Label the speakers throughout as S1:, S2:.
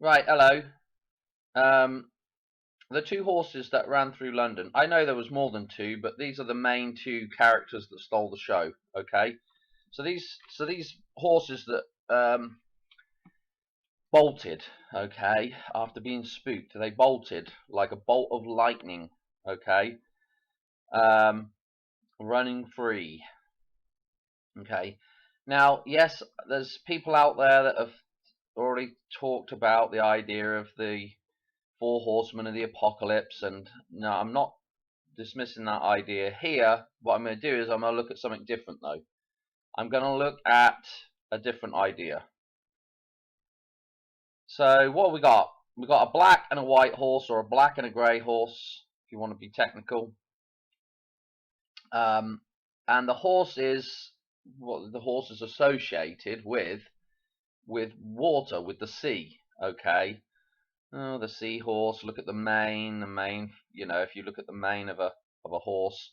S1: Right, hello. Um, the two horses that ran through London. I know there was more than two, but these are the main two characters that stole the show. Okay, so these horses that bolted. Okay, after being spooked, they bolted like a bolt of lightning. Okay, um, running free. Okay, now yes, there's people out there that have already talked about the idea of the four horsemen of the apocalypse, and no, I'm not dismissing that idea here. What I'm going to do is I'm going to look at something different, though. I'm going to look at a different idea. So what have we got? We've got a black and a white horse, or a black and a grey horse, if you want to be technical. And the horse is what the horse is associated with water, with the sea. Okay. Oh, the seahorse. Look at the mane. The mane. You know, if you look at the mane of a horse,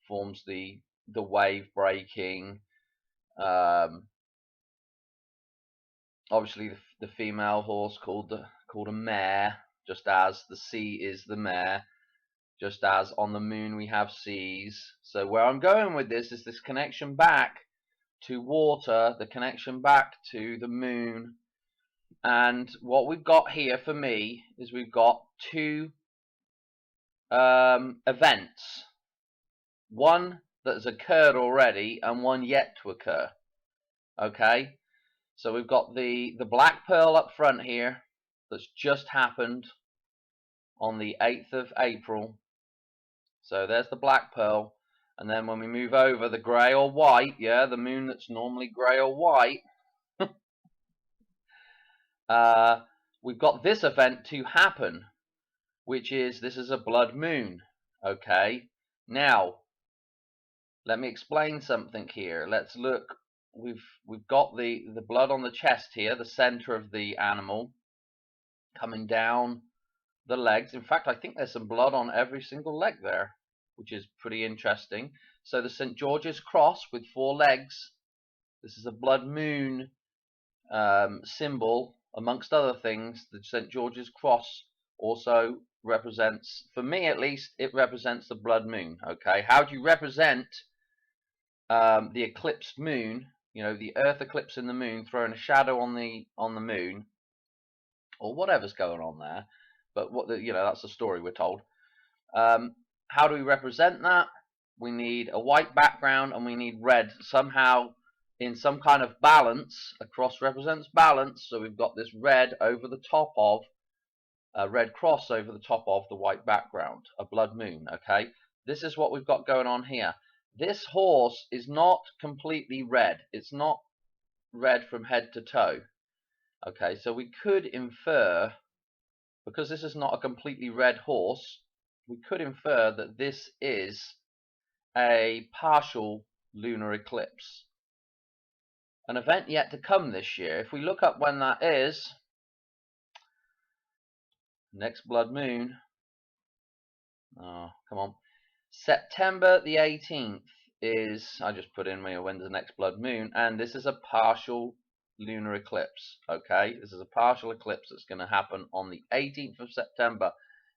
S1: forms the wave breaking. Obviously, the female horse called a mare, just as the sea is the mare, just as on the moon we have seas. So where I'm going with this is this connection back to water, the connection back to the moon. And what we've got here for me is we've got two events. One that has occurred already and one yet to occur. Okay, so we've got the black pearl up front here that's just happened on the 8th of April. So there's the black pearl. And then when we move over, the grey or white, yeah, the moon that's normally grey or white, we've got this event to happen, which is this is a blood moon. Okay, now let me explain something here. Let's look. We've got the blood on the chest here, the center of the animal, coming down the legs. In fact, I think there's some blood on every single leg there, which is pretty interesting. So the St. George's cross with four legs. This is a blood moon symbol, amongst other things. The St. George's cross also represents, for me at least, it represents the blood moon. Okay, how do you represent the eclipsed moon? You know, the Earth eclipsing the moon, throwing a shadow on the moon, or whatever's going on there. But that's the story we're told. How do we represent that? We need a white background and we need red somehow in some kind of balance. A cross represents balance, so we've got this red over the top of a red cross over the top of the white background, a blood moon. Okay, this is what we've got going on here. This horse is not completely red. It's not red from head to toe. Okay, so we could infer, because this is not a completely red horse, we could infer that this is a partial lunar eclipse. An event yet to come this year. If we look up when that is, next blood moon, oh, come on, September the 18th is, I just put in when's the next blood moon, and this is a partial lunar eclipse. Okay, this is a partial eclipse that's going to happen on the 18th of September,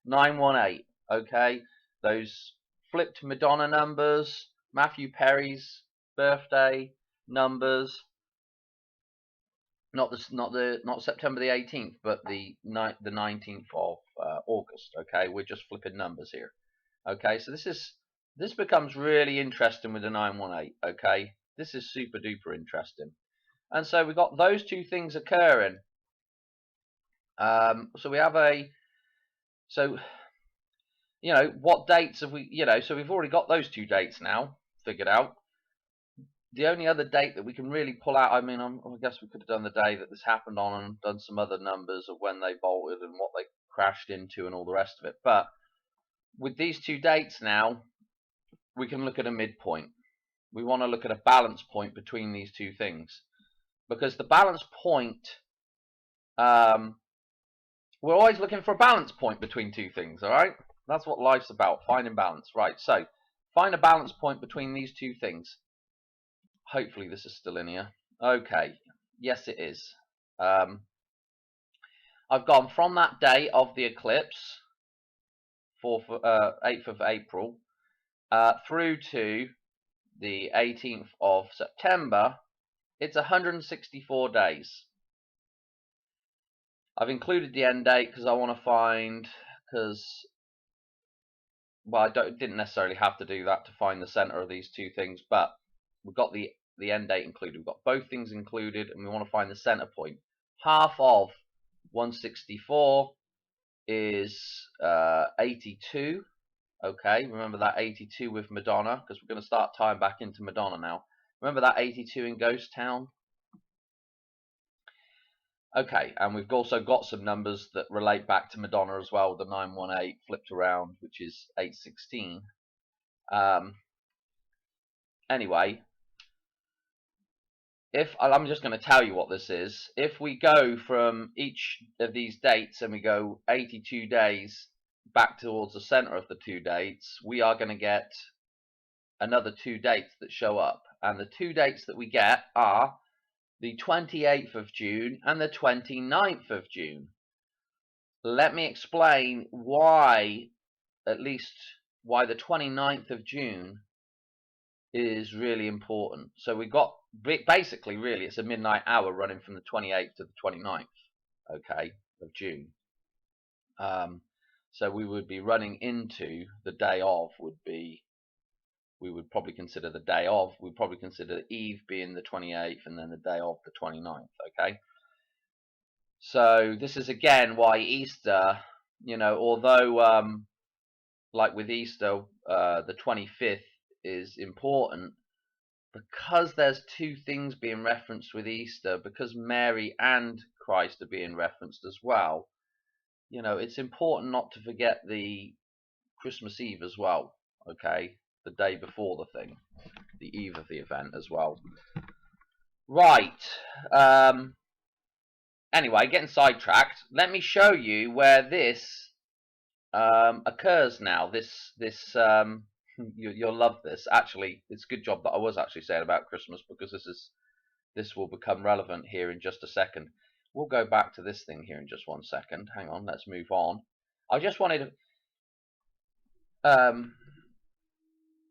S1: 918. Okay, those flipped Madonna numbers, Matthew Perry's birthday numbers, not September the 18th, but the 19th of August. Okay, we're just flipping numbers here. Okay, so this becomes really interesting with the 918. Okay, this is super duper interesting. And so we've got those two things occurring. So we have what dates have we, so we've already got those two dates now figured out. The only other date that we can really pull out, I mean, I guess we could have done the day that this happened on and done some other numbers of when they bolted and what they crashed into and all the rest of it. But with these two dates now, we can look at a midpoint. We want to look at a balance point between these two things. Because the balance point, we're always looking for a balance point between two things, all right? That's what life's about, finding balance. Right, so find a balance point between these two things. Hopefully this is still in here. Okay, yes it is. I've gone from that day of the eclipse, 8th of April, through to the 18th of September. It's 164 days. I've included the end date because I want to find, well, I didn't necessarily have to do that to find the center of these two things, but we've got the end date included. We've got both things included, and we want to find the center point. Half of 164 is 82. Okay, remember that 82 with Madonna, because we're going to start tying back into Madonna now. Remember that 82 in Ghost Town? Okay, and we've also got some numbers that relate back to Madonna as well. The 918 flipped around, which is 816. Anyway, if I'm just going to tell you what this is. If we go from each of these dates and we go 82 days back towards the center of the two dates, we are going to get another two dates that show up. And the two dates that we get are the 28th of June and the 29th of June. Let me explain why, at least why the 29th of June is really important. So we got, basically, really, it's a midnight hour running from the 28th to the 29th, okay, of June. So we would be running into the day of we would probably consider the day of, we'd probably consider Eve being the 28th and then the day of the 29th, okay? So this is again why Easter, although like with Easter, the 25th is important, because there's two things being referenced with Easter, because Mary and Christ are being referenced as well, it's important not to forget the Christmas Eve as well, okay? The day before the thing, the eve of the event as well. Right. Anyway, getting sidetracked. Let me show you where this occurs now. You'll love this. Actually, it's a good job that I was actually saying about Christmas, because this will become relevant here in just a second. We'll go back to this thing here in just one second. Hang on, let's move on. I just wanted to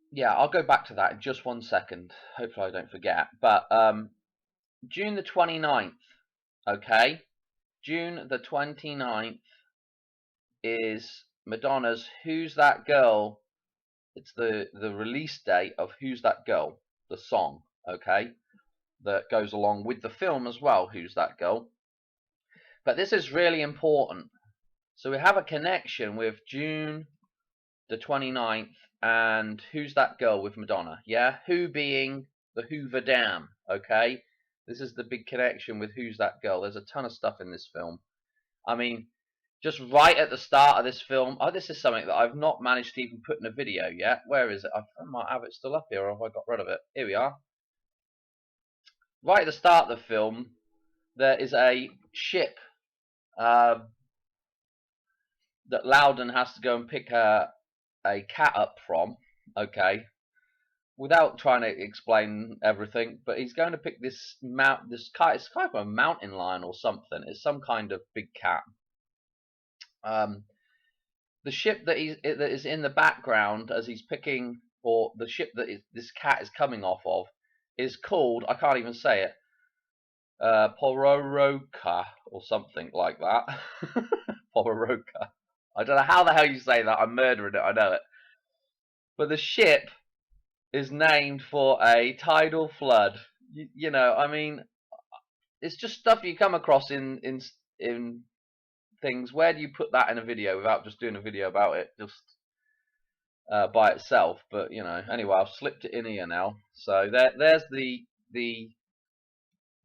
S1: yeah, I'll go back to that in just one second. Hopefully I don't forget. But June the 29th, okay? June the 29th is Madonna's Who's That Girl? It's the release date of Who's That Girl, the song, okay? That goes along with the film as well, Who's That Girl? But this is really important. So we have a connection with June the 29th and Who's That Girl with Madonna, yeah? Who being the Hoover Dam, okay? This is the big connection with Who's That Girl. There's a ton of stuff in this film. I mean, just right at the start of this film, this is something that I've not managed to even put in a video yet. Where is it? I might have it still up here, or have I got rid of it? Here we are. Right at the start of the film, there is a ship that Loudon has to go and pick a cat up from, okay, without trying to explain everything, but he's going to pick this cat. It's kind of a mountain lion or something. It's some kind of big cat. The ship that is in the background as he's picking, or the ship that this cat is coming off of, is called, I can't even say it, Pororoca or something like that. Pororoca. I don't know how the hell you say that. I'm murdering it, I know it. But the ship is named for a tidal flood. I mean, it's just stuff you come across in things. Where do you put that in a video without just doing a video about it, just by itself? But anyway, I've slipped it in here now. So there's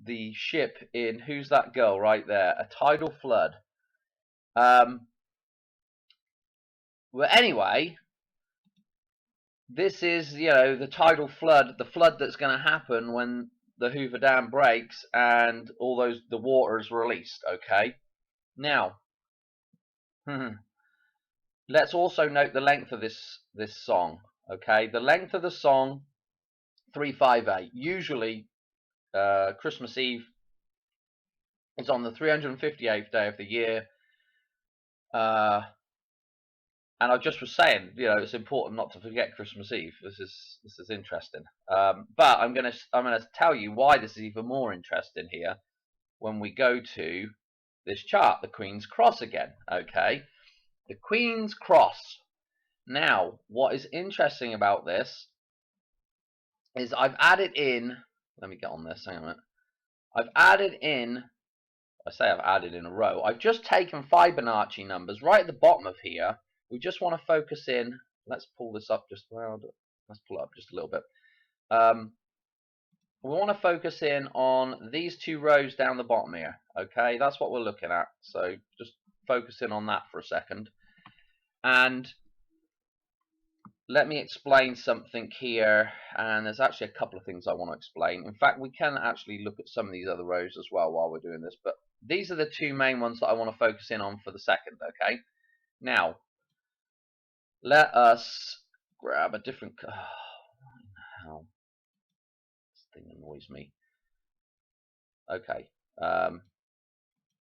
S1: the ship in Who's That Girl right there, a tidal flood. Well, anyway, this is, the tidal flood, the flood that's going to happen when the Hoover Dam breaks and the water is released, okay? Now, let's also note the length of this song, okay? The length of the song, 358. Usually, Christmas Eve is on the 358th day of the year. And I just was saying, it's important not to forget Christmas Eve. This is interesting. But I'm gonna tell you why this is even more interesting here when we go to this chart, the Queen's Cross again. Okay, the Queen's Cross. Now, what is interesting about this is I've added in. Let me get on this. Hang on a minute. I've added in. I say I've added in a row. I've just taken Fibonacci numbers right at the bottom of here. We just want to focus in. Let's pull this up just around. Let's pull it up just a little bit. We want to focus in on these two rows down the bottom here. Okay, that's what we're looking at. So just focus in on that for a second. And let me explain something here. And there's actually a couple of things I want to explain. In fact, we can actually look at some of these other rows as well while we're doing this. But these are the two main ones that I want to focus in on for the second. Okay, now let us grab a different. Oh, this thing annoys me. Okay,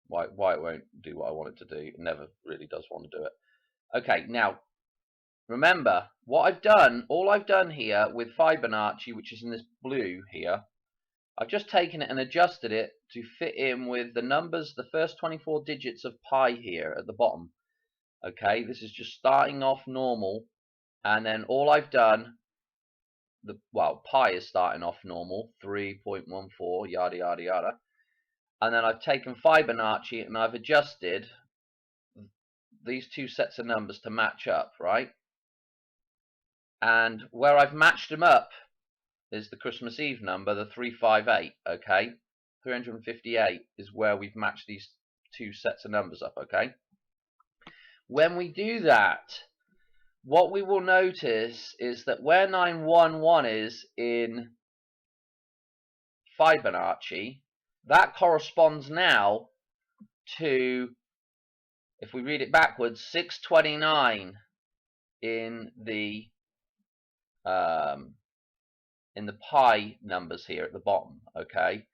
S1: why it won't do what I want it to do? It never really does want to do it. Okay, now remember what I've done. All I've done here with Fibonacci, which is in this blue here, I've just taken it and adjusted it to fit in with the numbers, the first 24 digits of pi here at the bottom. Okay, this is just starting off normal, and then all I've done, pi is starting off normal, 3.14, yada yada yada, and then I've taken Fibonacci and I've adjusted these two sets of numbers to match up, right? And where I've matched them up is the Christmas Eve number, the 358, okay? 358 is where we've matched these two sets of numbers up, okay? When we do that, what we will notice is that where 911 is in Fibonacci, that corresponds now to, if we read it backwards, 629 in the pi numbers here at the bottom, okay?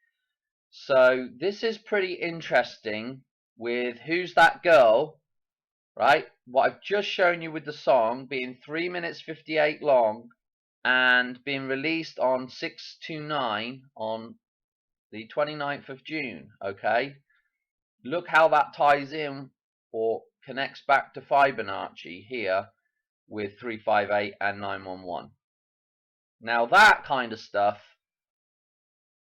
S1: So this is pretty interesting with Who's That Girl, right? What I've just shown you with the song being 3 minutes 58 long and being released on 6/9 on the 29th of June, okay? Look how that ties in or connects back to Fibonacci here with 358 and 911. Now that kind of stuff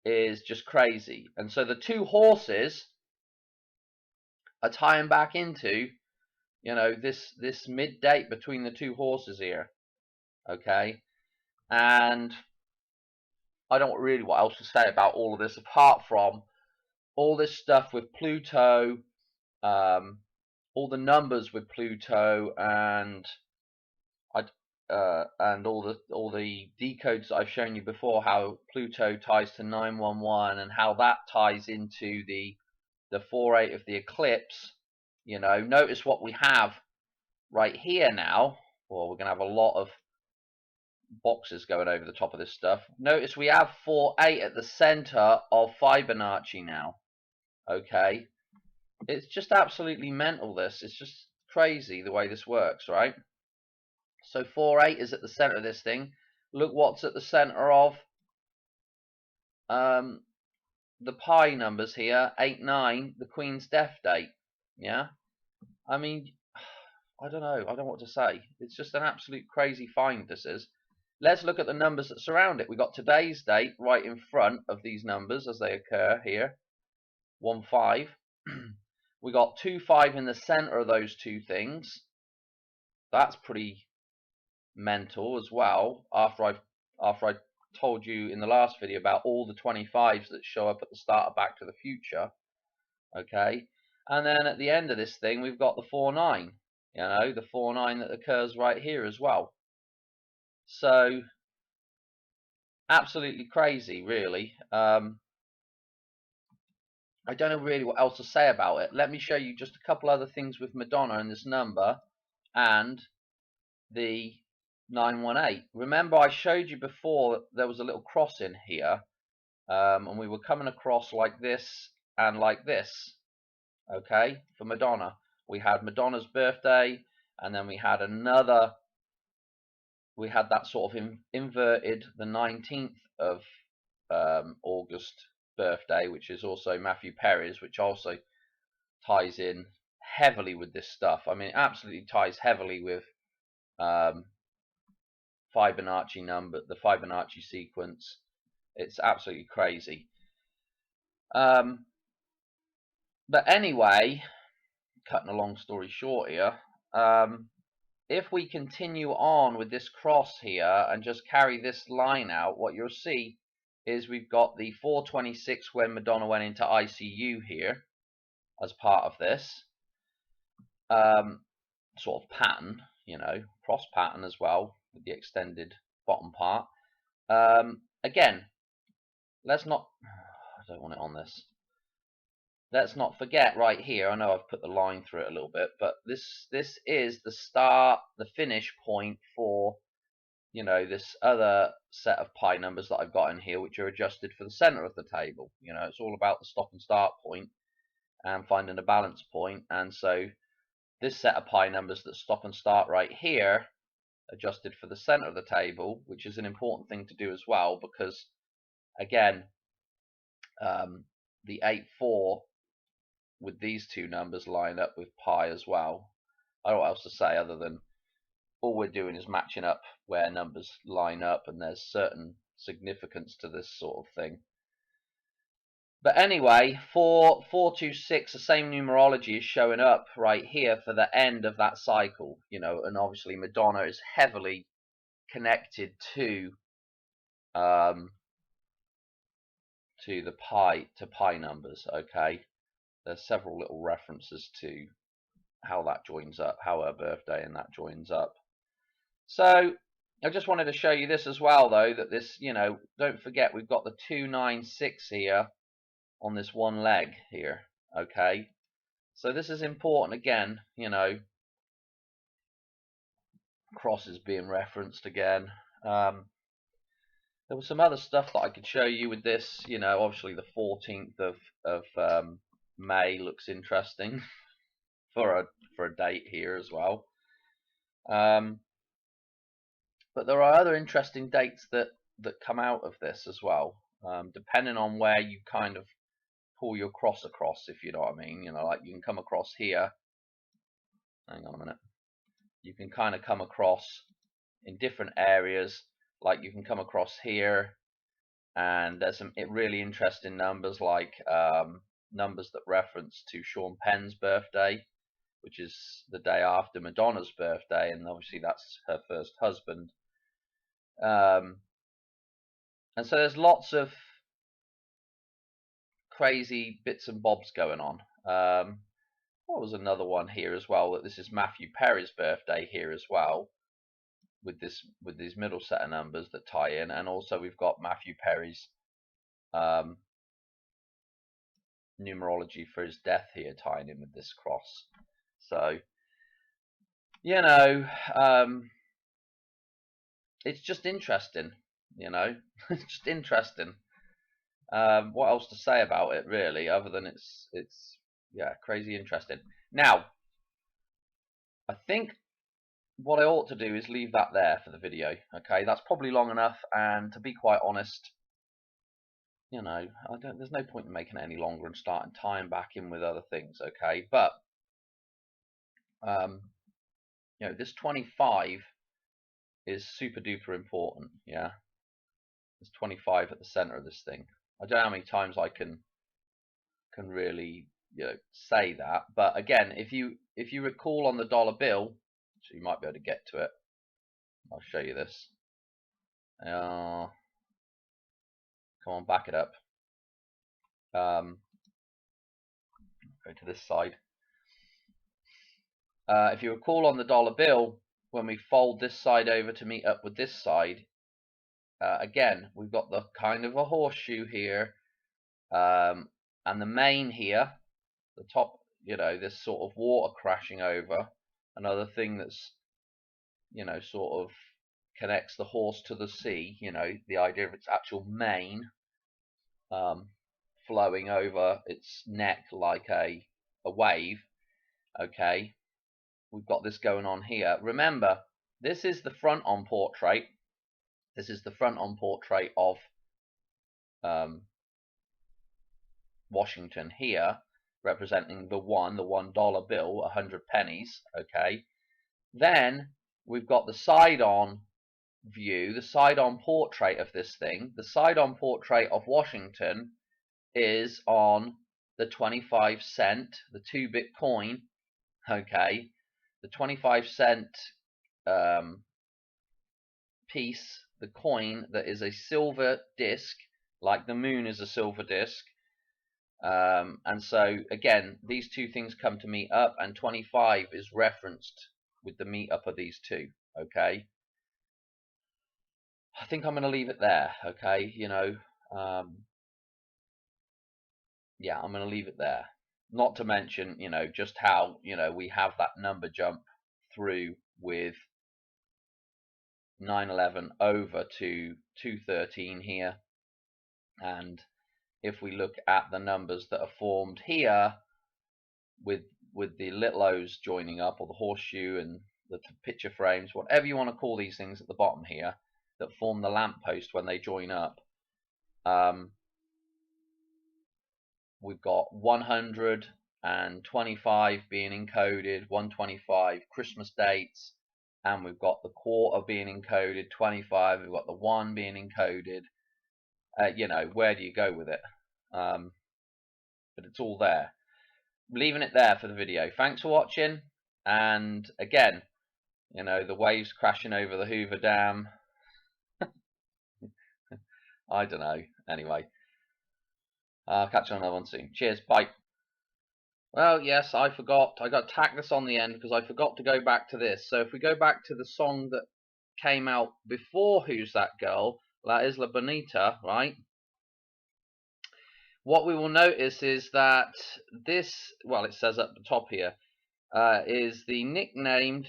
S1: is just crazy. And so the two horses are tying back into, this mid-date between the two horses here. Okay? And I don't really what else to say about all of this apart from all this stuff with Pluto, all the numbers with Pluto, and all the decodes that I've shown you before, how Pluto ties to 911 and how that ties into the 4/8 of the eclipse. Notice what we have right here now. Well, we're going to have a lot of boxes going over the top of this stuff. Notice we have 4/8 at the center of Fibonacci now. Okay, it's just absolutely mental. This it's just crazy the way this works, right? So 4/8 is at the center of this thing. Look what's at the center of the pi numbers here, 8/9, the Queen's death date. Yeah, I mean, I don't know. I don't know what to say. It's just an absolute crazy find, this is. Let's look at the numbers that surround it. We've got today's date right in front of these numbers as they occur here. 1/5. We got 2/5 in the center of those two things. That's pretty mental as well. After I told you in the last video about all the 25s that show up at the start of Back to the Future. Okay. And then at the end of this thing, we've got the 4/9. The 4/9 that occurs right here as well. So absolutely crazy, really. I don't know really what else to say about it. Let me show you just a couple other things with Madonna and this number and the 918. Remember, I showed you before that there was a little cross in here, and we were coming across like this and like this. Okay, for Madonna, we had Madonna's birthday, and then we had another. We had that sort of inverted the 19th of August birthday, which is also Matthew Perry's, which also ties in heavily with this stuff. I mean, it absolutely ties heavily with Fibonacci number, the Fibonacci sequence. It's absolutely crazy. But anyway, cutting a long story short here, if we continue on with this cross here and just carry this line out, what you'll see is we've got the 426 when Madonna went into ICU here as part of this sort of pattern, you know, cross pattern as well with the extended bottom part. Again, let's not, I don't want it on this. Let's not forget right here, I know I've put the line through it a little bit, but this is the start, the finish point for, you know, this other set of pi numbers that I've got in here, which are adjusted for the center of the table. You know, it's all about the stop and start point and finding a balance point. And so this set of pi numbers that stop and start right here, adjusted for the center of the table, which is an important thing to do as well, because again, the 8-4 with these two numbers line up with pi as well. I don't know what else to say other than all we're doing is matching up where numbers line up, and there's certain significance to this sort of thing. But anyway, for 426, the same numerology is showing up right here for the end of that cycle, you know, and obviously Madonna is heavily connected to the pi numbers. Okay, there's several little references to how that joins up, how her birthday and that joins up. So I just wanted to show you this as well, though, that this, you know, don't forget we've got the 296 here on this one leg here. Okay, so this is important again, you know, crosses being referenced again. There was some other stuff that I could show you with this, you know, obviously the 14th of May looks interesting for a date here as well. But there are other interesting dates that come out of this as well, depending on where you kind of pull your cross across, if you know what I mean. You know, like you can come across here. Hang on a minute. You can kind of come across in different areas. Like you can come across here, and there's some really interesting numbers, like numbers that reference to Sean Penn's birthday, which is the day after Madonna's birthday, and obviously that's her first husband. And so there's lots of crazy bits and bobs going on. What was another one here as well? That this is Matthew Perry's birthday here as well, with these middle set of numbers that tie in, and also we've got Matthew Perry's numerology for his death here tying in with this cross. So, you know, it's just interesting, you know. It's just interesting. What else to say about it, really, other than it's yeah, crazy interesting. Now, I think what I ought to do is leave that there for the video. Okay, that's probably long enough, and to be quite honest, you know, there's no point in making it any longer and starting tying back in with other things. Okay, but you know, this 25 is super duper important. Yeah, there's 25 at the center of this thing. I don't know how many times I can really, you know, say that, but again, if you recall on the dollar bill, so you might be able to get to it. I'll show you this. Come on, back it up. Go to this side. If you recall on the dollar bill, when we fold this side over to meet up with this side, again, we've got the kind of a horseshoe here, and the main here, the top, you know, this sort of water crashing over, another thing that's, you know, sort of connects the horse to the sea, you know, the idea of its actual mane, flowing over its neck like a wave. Okay, we've got this going on here. Remember, this is the front on portrait. This is the front on portrait of Washington here, representing the $1 bill, 100 pennies. Okay, then we've got the side-on view, the side-on portrait of this thing. The side-on portrait of Washington is on the 25 cent, the 2-bit coin. Okay, the 25 cent piece, the coin that is a silver disc, like the moon is a silver disc. And so again, these two things come to meet up, and 25 is referenced with the meet up of these two. Okay, I think I'm going to leave it there. Okay, yeah, I'm going to leave it there. Not to mention, just how, we have that number jump through with 911 over to 213 here. And if we look at the numbers that are formed here with the little O's joining up, or the horseshoe and the picture frames, whatever you want to call these things at the bottom here, that form the lamppost when they join up, we've got 125 being encoded, 125 Christmas dates, and we've got the quarter being encoded, 25, we've got the 1 being encoded. Where do you go with it? But it's all there. Leaving it there for the video. Thanks for watching, and again, the waves crashing over the Hoover Dam. I don't know. Anyway, I'll catch you on another one soon. Cheers, bye. Well, yes, I forgot. I got to tack this on the end because I forgot to go back to this. So if we go back to the song that came out before Who's That Girl, La Isla Bonita, right? What we will notice is that this, well, it says up the top here, is the nickname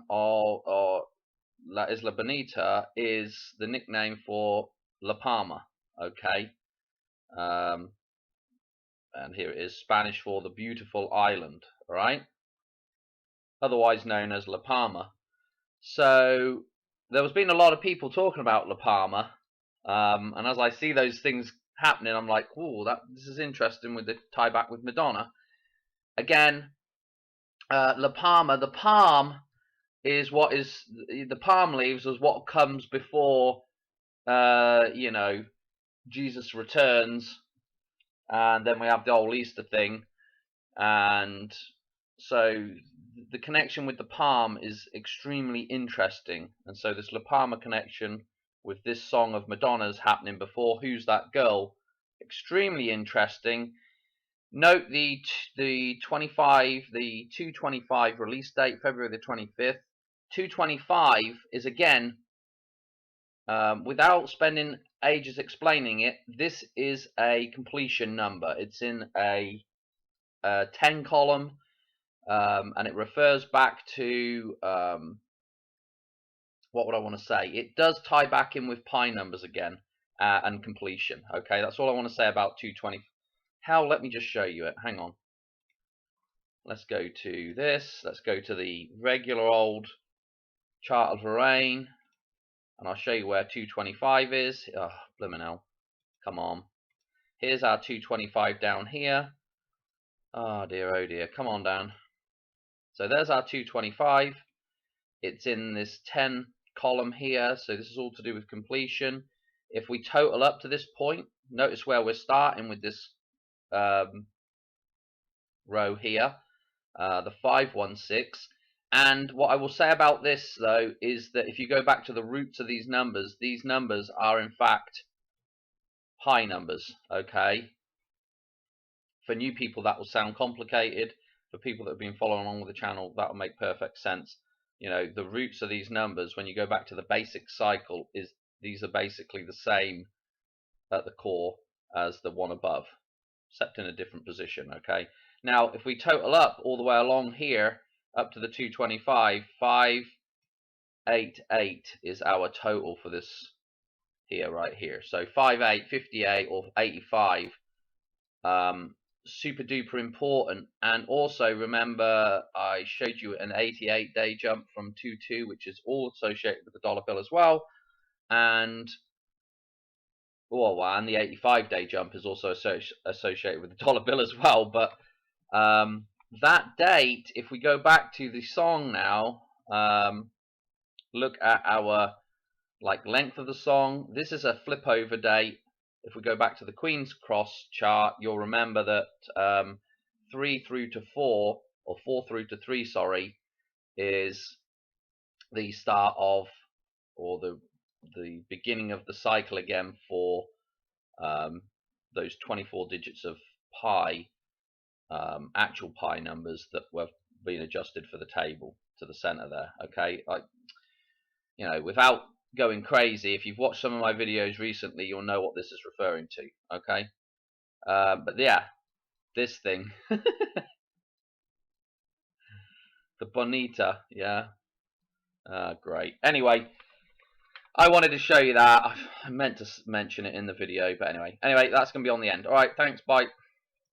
S1: of La Isla Bonita is the nickname for La Palma. Okay. And here it is, Spanish for the beautiful island, right? Otherwise known as La Palma. So there has been a lot of people talking about La Palma, and as I see those things happening, I'm like, "Ooh, this is interesting with the tie back with Madonna." Again, La Palma, the palm is what is the palm leaves is what comes before, Jesus returns. And then we have the whole Easter thing, and so the connection with the palm is extremely interesting. And so this La Palma connection with this song of Madonna's happening before Who's That Girl, extremely interesting. Note the 225 release date, February the 25th. 225 is, again, without spending ages explaining it, this is a completion number. It's in a 10 column, and it refers back to what would I want to say? It does tie back in with pi numbers again, and completion. Okay, that's all I want to say about 220. Hell, let me just show you it. Hang on. Let's go to this. Let's go to the regular old chart of Lorraine, and I'll show you where 225 is. Oh, blimmin' hell. Come on. Here's our 225 down here. Oh dear, come on down. So there's our 225. It's in this 10 column here, so this is all to do with completion. If we total up to this point, notice where we're starting with this row here, the 516. And what I will say about this, though, is that if you go back to the roots of these numbers are in fact pi numbers. Okay, for new people that will sound complicated. For people that have been following along with the channel, that will make perfect sense. The roots of these numbers, when you go back to the basic cycle, these are basically the same at the core as the one above, except in a different position. Okay, now if we total up all the way along here up to the 225, 588 is our total for this here, right here. So 58, 58, or 85. Super duper important. And also remember, I showed you an 88-day jump from 2-2, which is all associated with the dollar bill as well. And and the 85-day jump is also associated with the dollar bill as well. But that date, if we go back to the song now, look at our length of the song. This is a flip over date. If we go back to the Queen's Cross chart, you'll remember that 3 through to 4, or 4 through to 3, sorry, is the start of, or the beginning of the cycle again for those 24 digits of pi, actual pi numbers that were being adjusted for the table to the center there. Okay, without going crazy, if you've watched some of my videos recently, you'll know what this is referring to. Okay, but yeah, this thing, the bonita, yeah, great. Anyway, I wanted to show you that. I meant to mention it in the video, but anyway, that's going to be on the end. All right, thanks, bye.